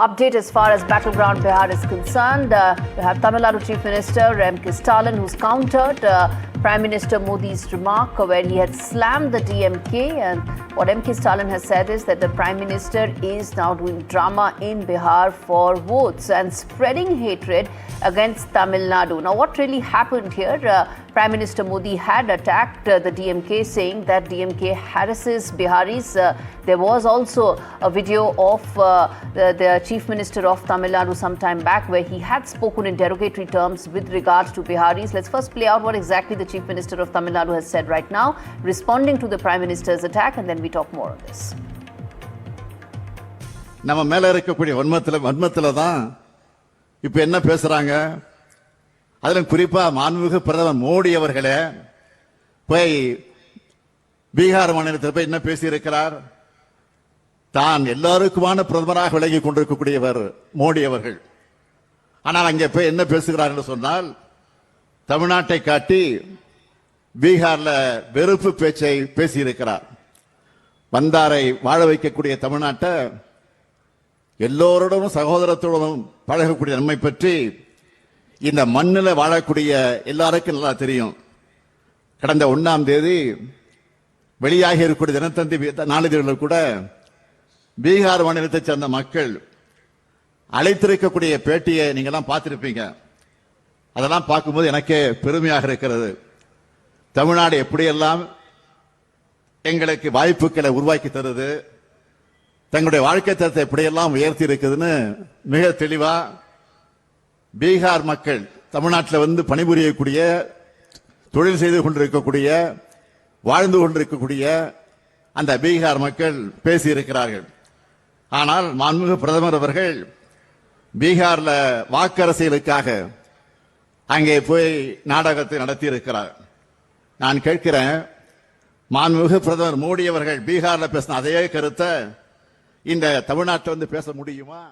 Update as far as battleground Bihar is concerned. We have Tamil Nadu Chief Minister M.K. Stalin, who's countered Prime Minister Modi's remark where he had slammed the DMK. And what M.K. Stalin has said is that the Prime Minister is now doing drama in Bihar for votes and spreading hatred against Tamil Nadu. Now, what really happened here? Prime Minister Modi had attacked the DMK, saying that DMK harasses Biharis. There was also a video of the Chief Minister of Tamil Nadu some time back where he had spoken in derogatory terms with regards to Biharis. Let's first play out what exactly the Chief Minister of Tamil Nadu has said right now, responding to the Prime Minister's attack, and then we talk more on this. நம்ம மேல இருக்கக்கூடிய வன்மத்துல தான் இப்ப என்ன பேசுறாங்க. அதிலும் குறிப்பா மாண்புமிகு பிரதமர் மோடி அவர்களே போய் பீகார் மாநிலத்தில் போய் என்ன பேசி இருக்கிறார். தான் எல்லாருக்குமான பிரதமராக விலகி கொண்டிருக்கக்கூடியவர் மோடி அவர்கள். ஆனால் அங்கே போய் என்ன பேசுகிறார் என்று சொன்னால், தமிழ்நாட்டை காட்டி பீகார்ல வெறுப்பு பேச்சை பேசியிருக்கிறார். வந்தாரை வாழ வைக்கக்கூடிய தமிழ்நாட்டை எல்லோருடனும் சகோதரத்துடனும் பழகக்கூடிய நன்மை பற்றி இந்த மண்ணில் வாழக்கூடிய எல்லாருக்கும் நல்லா தெரியும். கடந்த 1ஆம் தேதி வெளியாகி இருக்கக்கூடிய தினத்தந்தி நாளிதழ்கள் கூட பீகார் மாநிலத்தை சேர்ந்த மக்கள் அழைத்திருக்கக்கூடிய பேட்டியை நீங்க எல்லாம் பார்த்திருப்பீங்க. அதெல்லாம் பார்க்கும்போது எனக்கே பெருமையாக இருக்கிறது. தமிழ்நாடு எப்படியெல்லாம் எங்களுக்கு வாய்ப்புகளை உருவாக்கி தருது, தங்களுடைய வாழ்க்கை தரத்தை எப்படியெல்லாம் உயர்த்தி இருக்குதுன்னு மிக தெளிவா பீகார் மக்கள், தமிழ்நாட்டில் வந்து பணிபுரியக்கூடிய, தொழில் செய்து கொண்டிருக்கக்கூடிய, வாழ்ந்து கொண்டிருக்கக்கூடிய அந்த பீகார் மக்கள் பேசியிருக்கிறார்கள். ஆனால் மாண்புமிகு பிரதமர் அவர்கள் பீகார்ல வாக்கரசியலுக்காக அங்கே போய் நாடகத்தை நடத்தி இருக்கிறார். நான் கேட்கிறேன், மாண்புமிகு பிரதமர் மோடி அவர்கள் பீகார்ல பேசின அதே கருத்தை இந்த தமிழ்நாட்டில் வந்து பேச முடியுமா?